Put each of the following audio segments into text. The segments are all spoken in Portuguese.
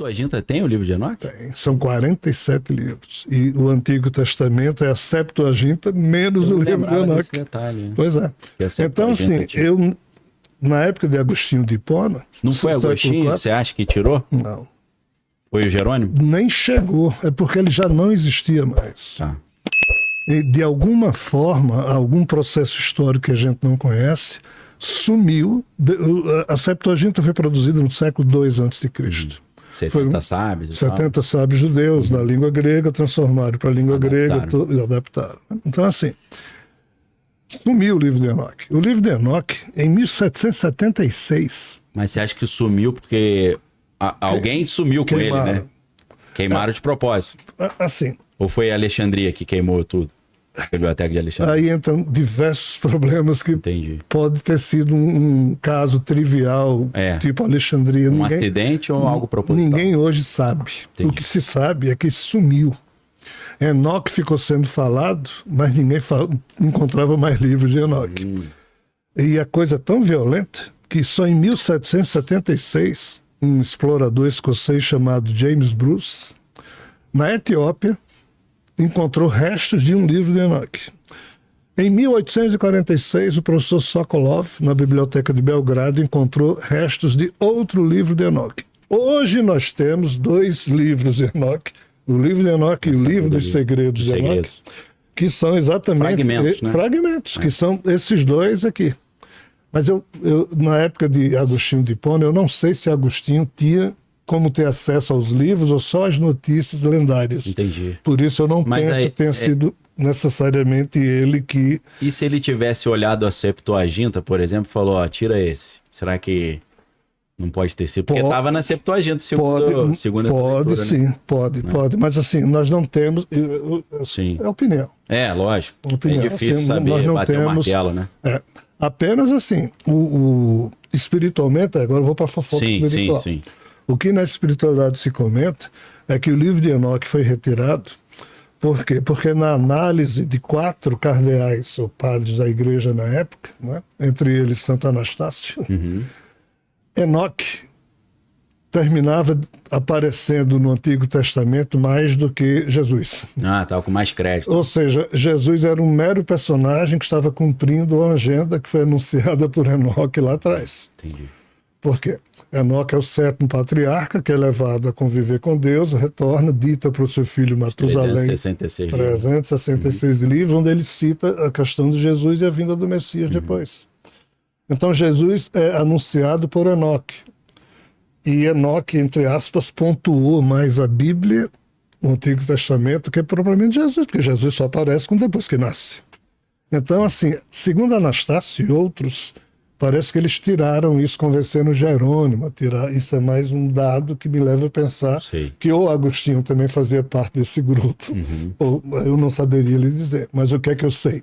Septuaginta tem o livro de Enoque? Tem. São 47 livros. E o Antigo Testamento é a Septuaginta menos o livro de Enoque. Detalhe, né? Pois é. Então, assim, eu, na época de Agostinho de Hipona... Não foi Agostinho? Você acha que tirou? Não. Foi o Jerônimo? Nem chegou. É porque ele já não existia mais. Tá. E, de alguma forma, algum processo histórico que a gente não conhece, sumiu. A Septuaginta foi produzida no século II a.C. 70 sábios. 70 sábios judeus da língua grega transformaram para a língua grega e adaptaram. Então, assim, sumiu o livro de Enoque. O livro de Enoque, em 1776... Mas você acha que sumiu porque alguém sumiu com ele, né? Queimaram de propósito. Assim... Ou foi a Alexandria que queimou tudo? A biblioteca de Alexandria. Aí entram diversos problemas que pode ter sido um caso trivial, tipo Alexandria. Um acidente ou algo proposital? Ninguém hoje sabe. Entendi. O que se sabe é que sumiu. Enoque ficou sendo falado, mas ninguém encontrava mais livros de Enoque. E a coisa é tão violenta que só em 1776, um explorador escocês chamado James Bruce, na Etiópia, encontrou restos de um livro de Enoque. Em 1846, o professor Sokolov, na Biblioteca de Belgrado, encontrou restos de outro livro de Enoque. Hoje nós temos 2 livros de Enoque, o livro de Enoque e o livro dos Segredos de Enoque, que são exatamente fragmentos, que são esses 2 aqui. Mas eu, na época de Agostinho de Hipona, eu não sei se Agostinho tinha como ter acesso aos livros ou só as notícias lendárias. Entendi. Por isso eu não penso que tenha sido necessariamente ele que... E se ele tivesse olhado a Septuaginta, por exemplo, e falou, ó, tira esse. Será que não pode ter sido? Porque estava na Septuaginta, segundo essa Pode, sim, né? Pode. Mas assim, nós não temos... Sim. É opinião. É, lógico. Opinião. É difícil saber bater o martelo, né? Apenas assim, espiritualmente, agora eu vou para a fofoca espiritual. Sim. O que na espiritualidade se comenta é que o livro de Enoque foi retirado. Por quê? Porque na análise de 4 cardeais ou padres da igreja na época, né, entre eles Santo Anastácio, Enoque terminava aparecendo no Antigo Testamento mais do que Jesus. Estava com mais crédito. Ou seja, Jesus era um mero personagem que estava cumprindo a agenda que foi anunciada por Enoque lá atrás. Entendi. Por quê? Enoque é o 7º patriarca, que é levado a conviver com Deus, retorna, dita para o seu filho Matusalém 366 livros, onde ele cita a questão de Jesus e a vinda do Messias depois. Então Jesus é anunciado por Enoque. E Enoque, entre aspas, pontuou mais a Bíblia, o Antigo Testamento, que é propriamente Jesus, porque Jesus só aparece depois que nasce. Então, assim, segundo Anastácio e outros, parece que eles tiraram isso, convencendo Jerônimo a tirar. Isso é mais um dado que me leva a pensar que ou Agostinho também fazia parte desse grupo, ou eu não saberia lhe dizer. Mas o que é que eu sei?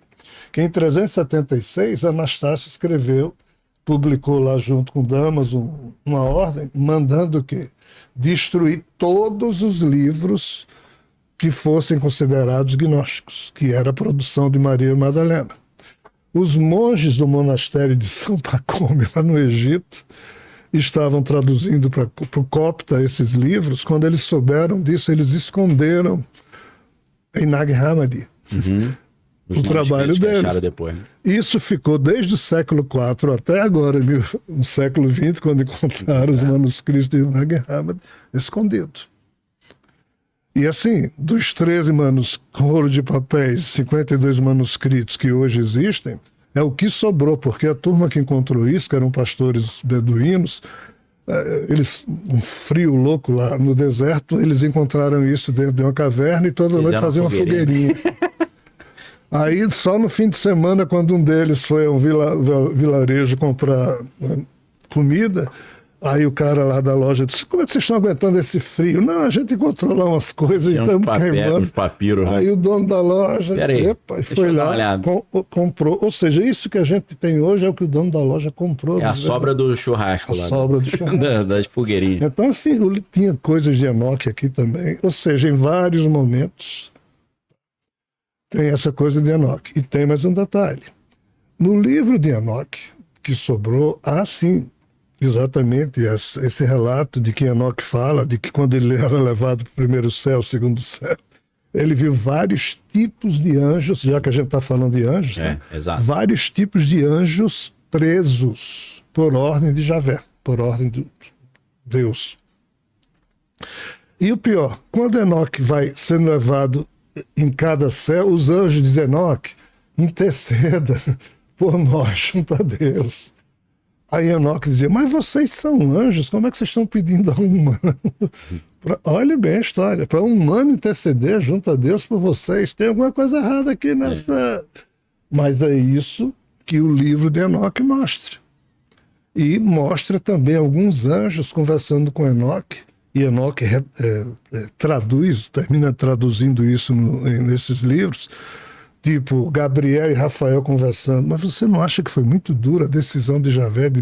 Que em 376, Anastácio publicou lá junto com Damaso uma ordem, mandando o quê? Destruir todos os livros que fossem considerados gnósticos, que era a produção de Maria Madalena. Os monges do monastério de São Pacômio, lá no Egito, estavam traduzindo para o copta esses livros. Quando eles souberam disso, eles esconderam em Nag Hammadi o trabalho deles. Depois, né? Isso ficou desde o século IV até agora, no século XX, quando encontraram os manuscritos de Nag Hammadi, escondido. E assim, dos 13 rolos de papéis, 52 manuscritos que hoje existem, é o que sobrou, porque a turma que encontrou isso, que eram pastores beduínos, um frio louco lá no deserto, eles encontraram isso dentro de uma caverna e toda noite faziam uma fogueirinha. Aí, só no fim de semana, quando um deles foi a um vilarejo comprar comida, aí o cara lá da loja disse, como é que vocês estão aguentando esse frio? Não, a gente encontrou lá umas coisas e estamos queimando. Papiro, aí o dono da loja foi lá, comprou. Ou seja, isso que a gente tem hoje é o que o dono da loja comprou. É a sobra do churrasco lá. Sobra do churrasco. Das fogueirinhas. Então, assim, tinha coisas de Enoque aqui também. Ou seja, em vários momentos tem essa coisa de Enoque. E tem mais um detalhe. No livro de Enoque, que sobrou, há sim Exatamente, esse relato de que Enoque fala, de que quando ele era levado para o primeiro céu, segundo céu, ele viu vários tipos de anjos, já que a gente está falando de anjos, né? Exato. Vários tipos de anjos presos por ordem de Javé, por ordem de Deus. E o pior, quando Enoque vai sendo levado em cada céu, os anjos dizem: Enoque, interceda por nós junto a Deus. Aí Enoque dizia: mas vocês são anjos, como é que vocês estão pedindo a um humano? Olha bem a história, para um humano interceder junto a Deus por vocês, tem alguma coisa errada aqui nessa... Mas é isso que o livro de Enoque mostra. E mostra também alguns anjos conversando com Enoque, e Enoque termina traduzindo isso nesses livros, tipo Gabriel e Rafael conversando. Mas você não acha que foi muito dura a decisão de Javé de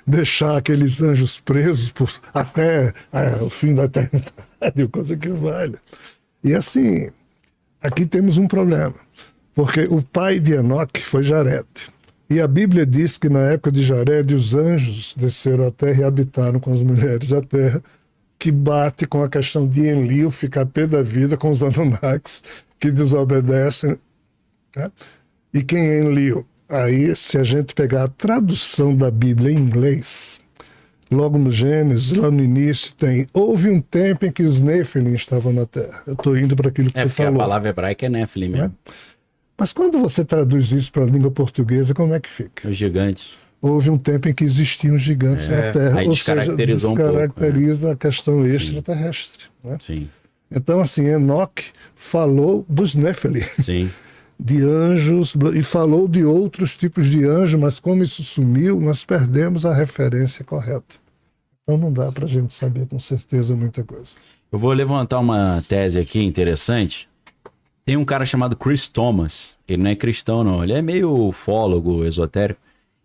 deixar aqueles anjos presos até o fim da eternidade, coisa que vale? E assim, aqui temos um problema, porque o pai de Enoque foi Jared. E a Bíblia diz que na época de Jared os anjos desceram à terra e habitaram com as mulheres da terra, que bate com a questão de Enlil ficar pé da vida com os Anunnakis que desobedecem. Né? E quem é Enlil? Aí, se a gente pegar a tradução da Bíblia em inglês, logo no Gênesis, lá no início, houve um tempo em que os Nephilim estavam na Terra. Eu estou indo para aquilo que você falou. A palavra hebraica é Nephilim mesmo. Mas quando você traduz isso para a língua portuguesa, como é que fica? Os gigantes. Houve um tempo em que existiam gigantes na Terra, aí ou seja, descaracteriza a questão extraterrestre. Né? Sim. Então, assim, Enoque falou dos Nephilim. Sim. De anjos, e falou de outros tipos de anjos, mas como isso sumiu, nós perdemos a referência correta. Então não dá para a gente saber com certeza muita coisa. Eu vou levantar uma tese aqui interessante. Tem um cara chamado Chris Thomas, ele não é cristão não, ele é meio ufólogo, esotérico.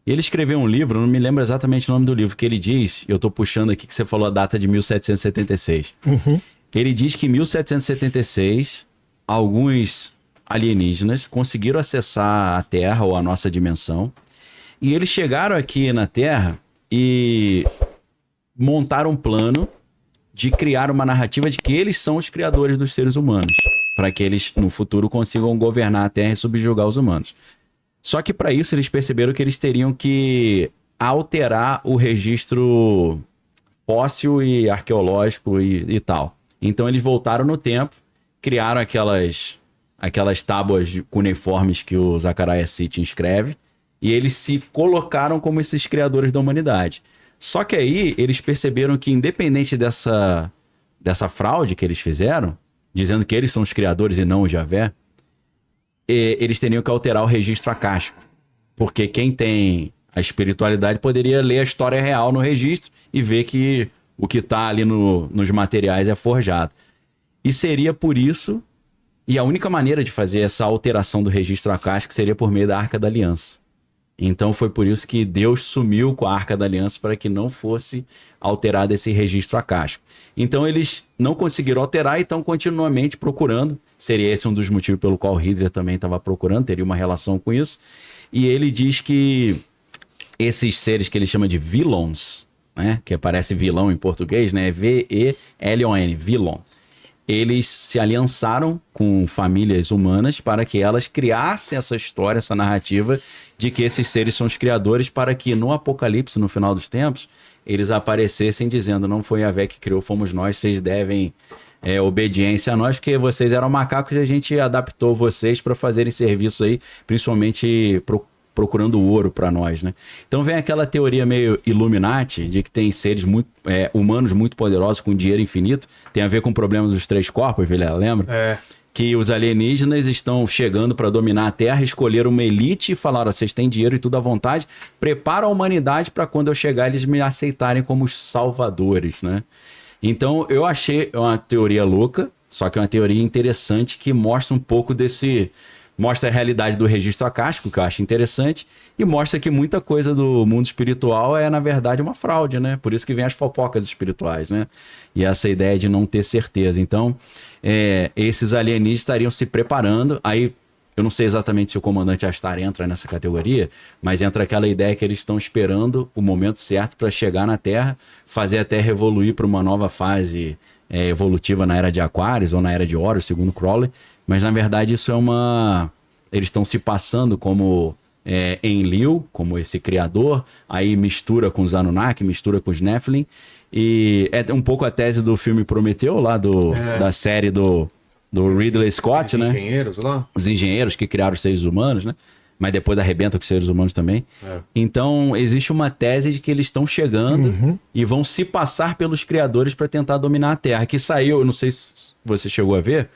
E ele escreveu um livro, não me lembro exatamente o nome do livro, que ele diz, eu estou puxando aqui que você falou a data de 1776. Ele diz que em 1776, alguns alienígenas conseguiram acessar a Terra ou a nossa dimensão, e eles chegaram aqui na Terra e montaram um plano de criar uma narrativa de que eles são os criadores dos seres humanos, para que eles no futuro consigam governar a Terra e subjugar os humanos. Só que para isso eles perceberam que eles teriam que alterar o registro fóssil e arqueológico e tal. Então eles voltaram no tempo, criaram aquelas tábuas cuneiformes que o Zacarias Sitchin escreve, e eles se colocaram como esses criadores da humanidade. Só que aí eles perceberam que, independente dessa fraude que eles fizeram, dizendo que eles são os criadores e não o Javé, eles teriam que alterar o registro acástico. Porque quem tem a espiritualidade poderia ler a história real no registro e ver que o que está ali nos materiais é forjado. E seria por isso... E a única maneira de fazer essa alteração do registro acástico seria por meio da Arca da Aliança. Então foi por isso que Deus sumiu com a Arca da Aliança para que não fosse alterado esse registro acástico. Então eles não conseguiram alterar e estão continuamente procurando. Seria esse um dos motivos pelo qual Hitler também estava procurando, teria uma relação com isso. E ele diz que esses seres que ele chama de vilões, né, que parece vilão em português, né, V-E-L-O-N, vilão. Eles se aliançaram com famílias humanas para que elas criassem essa história, essa narrativa de que esses seres são os criadores, para que no Apocalipse, no final dos tempos, eles aparecessem dizendo: não foi Yahvé que criou, fomos nós, vocês devem obediência a nós, porque vocês eram macacos e a gente adaptou vocês para fazerem serviço aí, principalmente procurando ouro para nós, né? Então vem aquela teoria meio Illuminati de que tem seres humanos muito poderosos com dinheiro infinito. Tem a ver com o problema dos 3 corpos, Vilela, lembra? Que os alienígenas estão chegando para dominar a Terra, escolheram uma elite e falaram: vocês têm dinheiro e tudo à vontade, prepara a humanidade para quando eu chegar eles me aceitarem como os salvadores, né? Então eu achei uma teoria louca, só que é uma teoria interessante que mostra um pouco mostra a realidade do registro acástico, que eu acho interessante, e mostra que muita coisa do mundo espiritual é, na verdade, uma fraude, né? Por isso que vem as fofocas espirituais, né? E essa ideia de não ter certeza. Então, esses alienígenas estariam se preparando. Aí Eu não sei exatamente se o comandante Astar entra nessa categoria, mas entra aquela ideia que eles estão esperando o momento certo para chegar na Terra, fazer a Terra evoluir para uma nova fase evolutiva na Era de Aquários ou na Era de Horus, segundo Crowley. Mas, na verdade, isso é uma... Eles estão se passando como Enlil, como esse criador, aí mistura com os Anunnaki, mistura com os Nephilim, e é um pouco a tese do filme Prometeu, lá da série do Ridley Scott, né? Os engenheiros lá. Os engenheiros que criaram os seres humanos, né? Mas depois arrebenta com os seres humanos também. Então, existe uma tese de que eles estão chegando e vão se passar pelos criadores para tentar dominar a Terra. Que saiu, não sei se você chegou a ver,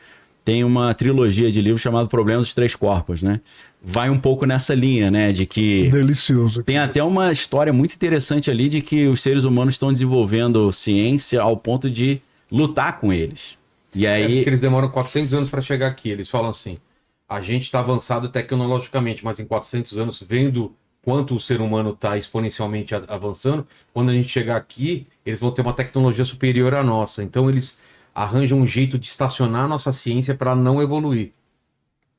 tem uma trilogia de livros chamado Problema dos Três Corpos, né? Vai um pouco nessa linha, né? De que... Delicioso. Tem até uma história muito interessante ali de que os seres humanos estão desenvolvendo ciência ao ponto de lutar com eles. E aí... porque eles demoram 400 anos para chegar aqui. Eles falam assim, a gente está avançado tecnologicamente, mas em 400 anos, vendo quanto o ser humano está exponencialmente avançando, quando a gente chegar aqui, eles vão ter uma tecnologia superior à nossa. Então eles arranjam um jeito de estacionar a nossa ciência para não evoluir.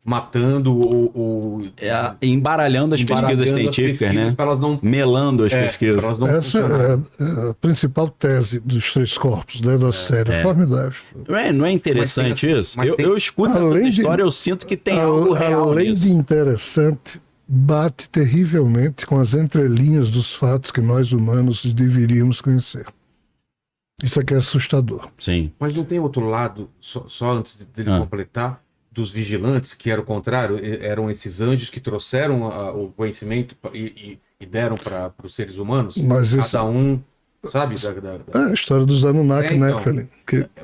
Matando ou embaralhando as pesquisas científicas, né? Elas não... Melando as pesquisas. Elas não Essa é a principal tese dos Três Corpos, né, da série. Formidável. Não é interessante isso? Eu escuto essa história, eu sinto que tem algo real além nisso. de interessante, bate terrivelmente com as entrelinhas dos fatos que nós humanos deveríamos conhecer. Isso aqui é assustador. Sim. Mas não tem outro lado, só antes dele completar, dos vigilantes, que era o contrário, eram esses anjos que trouxeram o conhecimento e deram para os seres humanos? Mas cada um, sabe? É a história dos Anunnaki, né, Felipe?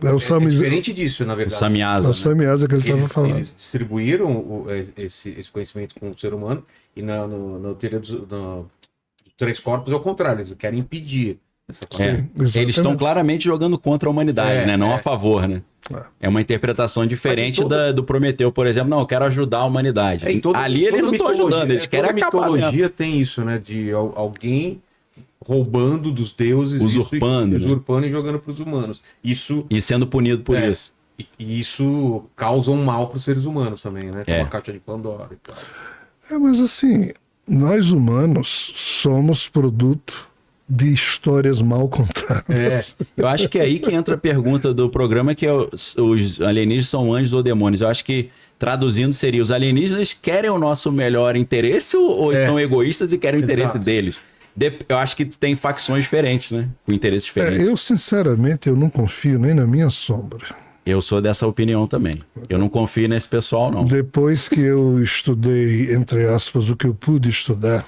É diferente disso, na verdade. O Samyaza. É o Samyaza que ele estava falando. Eles distribuíram esse conhecimento com o ser humano e na teoria dos Três Corpos é o contrário, eles querem impedir. Eles estão claramente jogando contra a humanidade, né? Não a favor, né? É uma interpretação diferente do Prometeu, por exemplo. Não, eu quero ajudar a humanidade. Ali eles não estão ajudando, eles querem acabar. A mitologia tem isso, né? De alguém roubando dos deuses, usurpando e jogando para os humanos. Isso, e sendo punido por isso. E isso causa um mal para os seres humanos também, né? Como a caixa de Pandora e tal. Mas assim, nós humanos somos produto de histórias mal contadas. Eu acho que é aí que entra a pergunta do programa, que é os alienígenas são anjos ou demônios. Eu acho que, traduzindo, seria: os alienígenas querem o nosso melhor interesse ou são egoístas e querem o interesse deles? Eu acho que tem facções diferentes, né? Com interesses diferentes. Eu, sinceramente, eu não confio nem na minha sombra. Eu sou dessa opinião também. Eu não confio nesse pessoal, não. Depois que eu estudei, entre aspas, o que eu pude estudar,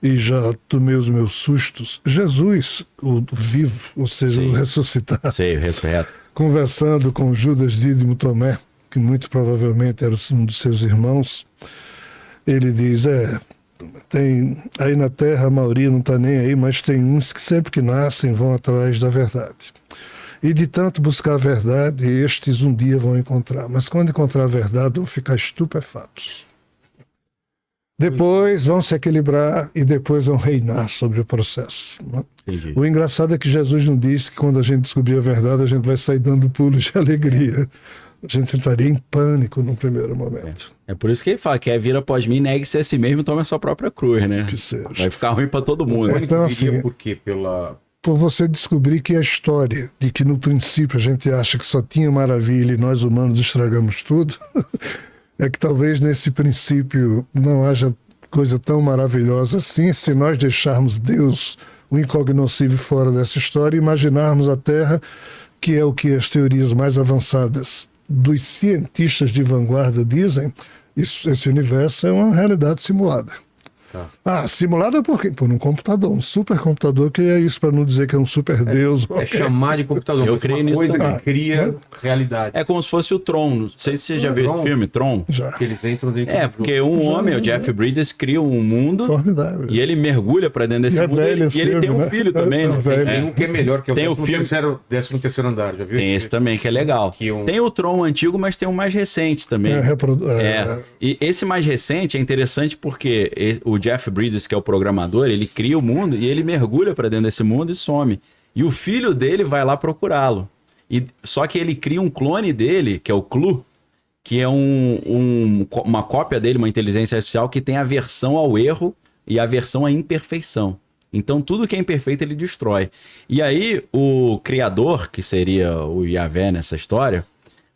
e já tomei os meus sustos, Jesus, o vivo, ou seja, o ressuscitado, o ressurreto, conversando com Judas Dídimo Tomé, que muito provavelmente era um dos seus irmãos, ele diz, tem aí na Terra a maioria não está nem aí, mas tem uns que sempre que nascem vão atrás da verdade. E de tanto buscar a verdade, estes um dia vão encontrar. Mas quando encontrar a verdade, vão ficar estupefatos. Depois vão se equilibrar e depois vão reinar sobre o processo. Entendi. O engraçado é que Jesus não disse que quando a gente descobrir a verdade, a gente vai sair dando pulos de alegria. A gente entraria em pânico no primeiro momento. É por isso que ele fala: quer vir após mim, negue-se a si mesmo e tome a sua própria cruz, né? Que seja. Vai ficar ruim para todo mundo. Então, assim, por quê? Por você descobrir que a história de que no princípio a gente acha que só tinha maravilha e nós humanos estragamos tudo... é que talvez nesse princípio não haja coisa tão maravilhosa assim, se nós deixarmos Deus, o incognoscível, fora dessa história, e imaginarmos a Terra, que é o que as teorias mais avançadas dos cientistas de vanguarda dizem, esse universo é uma realidade simulada. Simulada por quê? Por um computador, um supercomputador, que é isso, para não dizer que é um super Deus. Chamar de computador. Eu creio nisso coisa que cria realidade. É como se fosse o Tron. Não sei se você já viu esse filme, Tron. Já. Que eles entram dentro porque homem, o Jeff Bridges, cria um mundo formidável. E ele mergulha para dentro desse mundo. E ele tem um filho também, né? Tem um que é melhor, que é o 13º andar, já viu? Tem esse também, que é legal. Tem o Tron antigo, mas tem um mais recente também. E esse mais recente é interessante porque o Jeff Bridges, que é o programador, ele cria o mundo e ele mergulha para dentro desse mundo e some. E o filho dele vai lá procurá-lo. Só que ele cria um clone dele, que é o Clu, que é uma cópia dele, uma inteligência artificial que tem aversão ao erro e aversão à imperfeição. Então, tudo que é imperfeito, ele destrói. E aí, o criador, que seria o Yahvé nessa história,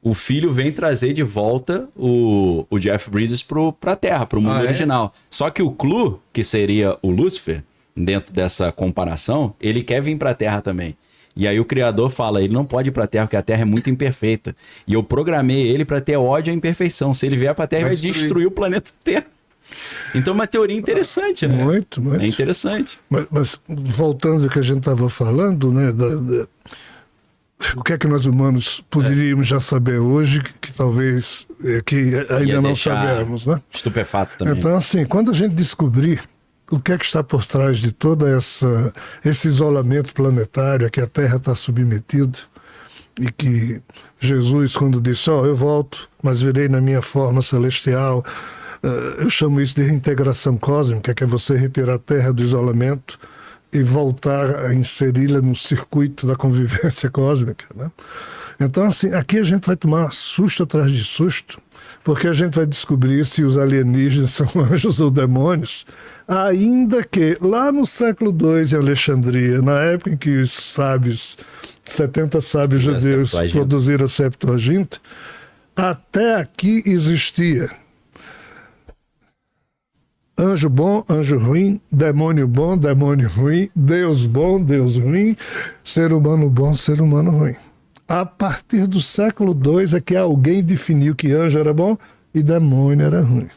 o filho vem trazer de volta o Jeff Bridges pra Terra, pro mundo original. Só que o Clu, que seria o Lúcifer, dentro dessa comparação, ele quer vir pra Terra também. E aí o criador fala, ele não pode ir pra Terra, porque a Terra é muito imperfeita. E eu programei ele pra ter ódio à imperfeição. Se ele vier pra Terra, ele vai destruir o planeta Terra. Então, uma teoria interessante, né? Muito. É interessante. Mas voltando ao que a gente estava falando, né? O que é que nós humanos poderíamos já saber hoje, que talvez que ainda não sabemos, né? Estupefato também. Então, assim, quando a gente descobrir o que é que está por trás de todo esse isolamento planetário a que a Terra está submetida, e que Jesus, quando disse, eu volto, mas virei na minha forma celestial, eu chamo isso de reintegração cósmica, que é você retirar a Terra do isolamento e voltar a inseri-la no circuito da convivência cósmica, né? Então, assim, aqui a gente vai tomar susto atrás de susto, porque a gente vai descobrir se os alienígenas são anjos ou demônios, ainda que lá no século II em Alexandria, na época em que os sábios, 70 sábios judeus produziram a Septuaginta, até aqui existia anjo bom, anjo ruim, demônio bom, demônio ruim, Deus bom, Deus ruim, ser humano bom, ser humano ruim. A partir do século II é que alguém definiu que anjo era bom e demônio era ruim.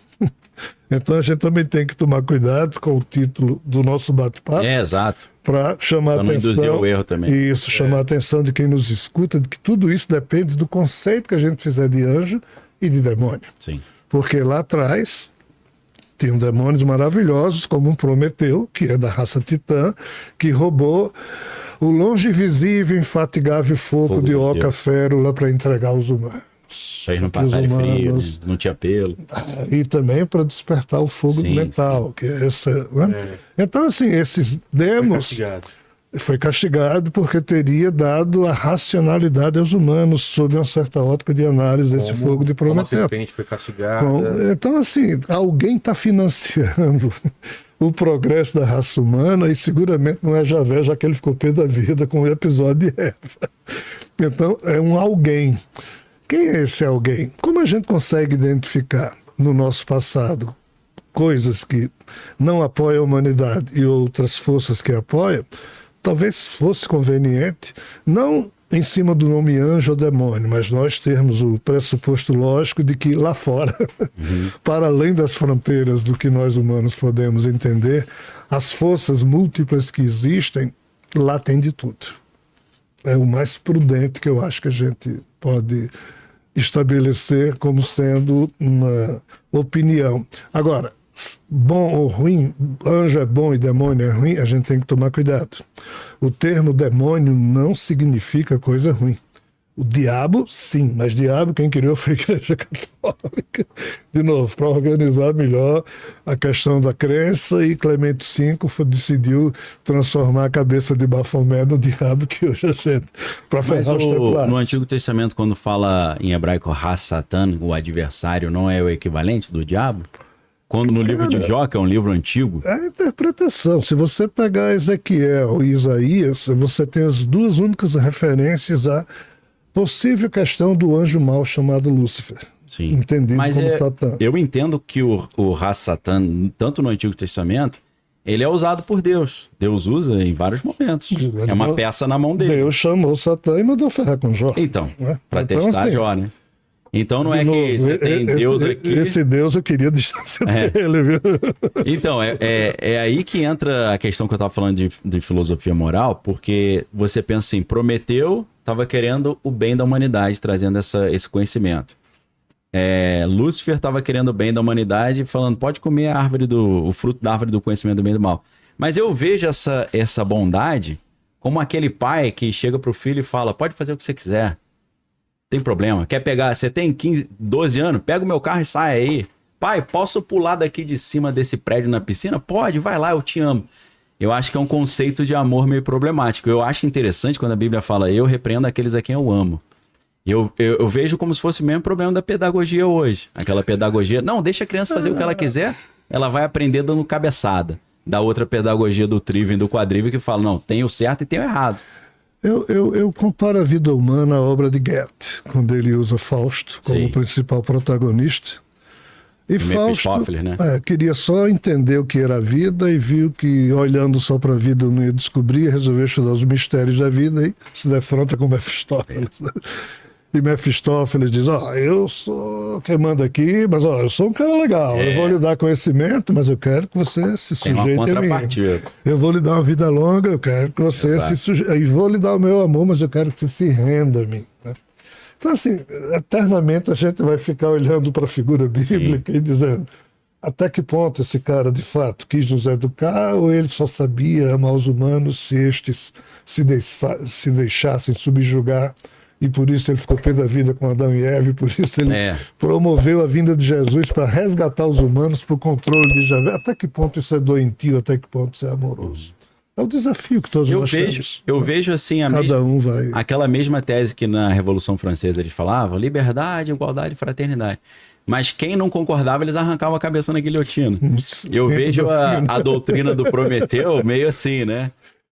Então a gente também tem que tomar cuidado com o título do nosso bate-papo. Exato. Para chamar a atenção. Induzir o erro também. Isso, chamar a atenção de quem nos escuta, de que tudo isso depende do conceito que a gente fizer de anjo e de demônio. Sim. Porque lá atrás tinham demônios maravilhosos, como um Prometeu, que é da raça titã, que roubou o longe visível, infatigável fogo de oca férula para entregar aos humanos. Fez não passar frio, né? Não tinha pelo. E também para despertar o fogo do metal. Que é essa, né? Então, assim, esses demos... Foi castigado porque teria dado a racionalidade aos humanos sob uma certa ótica de análise desse fogo de Prometeu. Como a serpente foi castigada. Então, assim, alguém está financiando o progresso da raça humana e seguramente não é Javé, já que ele ficou pé da vida com o episódio de Eva. Então, é um alguém. Quem é esse alguém? Como a gente consegue identificar no nosso passado coisas que não apoiam a humanidade e outras forças que apoiam? Talvez fosse conveniente, não em cima do nome anjo ou demônio, mas nós termos o pressuposto lógico de que lá fora, para além das fronteiras do que nós humanos podemos entender, as forças múltiplas que existem, lá tem de tudo. É o mais prudente que eu acho que a gente pode estabelecer como sendo uma opinião. Agora, bom ou ruim, anjo é bom e demônio é ruim, a gente tem que tomar cuidado. O termo demônio não significa coisa ruim. O diabo, sim, mas diabo quem criou foi a Igreja Católica. De novo, para organizar melhor a questão da crença, e Clemente V decidiu transformar a cabeça de Bafomé no diabo, que hoje a gente... para ferrar os templários. No Antigo Testamento, quando fala em hebraico Has-Satan, o adversário, não é o equivalente do diabo? Quando no livro de Jó, que é um livro antigo... É a interpretação. Se você pegar Ezequiel e Isaías, você tem as duas únicas referências à possível questão do anjo mau chamado Lúcifer. Sim. Entendido mas como Satã. Eu entendo que o Has-Satan, tanto no Antigo Testamento, ele é usado por Deus. Deus usa em vários momentos. É uma peça na mão dele. Deus chamou Satã e mandou ferrar com Jó. Então, para testar assim, Jó, né? Então não é novo, que você tem Deus aqui... Esse Deus eu queria distanciar dele, viu? Então, é aí que entra a questão que eu estava falando de filosofia moral, porque você pensa assim, Prometeu estava querendo o bem da humanidade, trazendo esse conhecimento. Lúcifer estava querendo o bem da humanidade, falando, pode comer o fruto da árvore do conhecimento do bem e do mal. Mas eu vejo essa bondade como aquele pai que chega para o filho e fala, pode fazer o que você quiser. Tem problema. Quer pegar... Você tem 15, 12 anos? Pega o meu carro e sai aí. Pai, posso pular daqui de cima desse prédio na piscina? Pode, vai lá, eu te amo. Eu acho que é um conceito de amor meio problemático. Eu acho interessante quando a Bíblia fala, eu repreendo aqueles a quem eu amo. Eu vejo como se fosse o mesmo problema da pedagogia hoje. Aquela pedagogia, não, deixa a criança fazer o que ela quiser, ela vai aprender dando cabeçada. Da outra pedagogia do Trivium e do Quadrivium que fala, não, tem o certo e tem o errado. Eu comparo a vida humana à obra de Goethe, quando ele usa Fausto como principal protagonista. E Fausto né? Queria só entender o que era a vida e viu que olhando só para a vida não ia descobrir, resolveu estudar os mistérios da vida e se defronta com Mefistófeles. E Mefistófeles diz, eu sou quem manda aqui, mas eu sou um cara legal, eu vou lhe dar conhecimento, mas eu quero que você se sujeite a mim. Eu vou lhe dar uma vida longa, eu quero que você se sujeite, e vou lhe dar o meu amor, mas eu quero que você se renda a mim. Então, assim, eternamente a gente vai ficar olhando para a figura bíblica e dizendo até que ponto esse cara, de fato, quis nos educar ou ele só sabia amar os humanos se estes se deixassem subjugar e por isso ele ficou pé da vida com Adão e Eva e por isso ele promoveu a vinda de Jesus para resgatar os humanos para o controle de Javé. Até que ponto isso é doentio, até que ponto isso é amoroso? É o desafio que todos nós temos. Eu vejo assim, aquela mesma tese que na Revolução Francesa eles falavam, liberdade, igualdade e fraternidade. Mas quem não concordava, eles arrancavam a cabeça na guilhotina. Eu vejo a doutrina do Prometeu meio assim, né?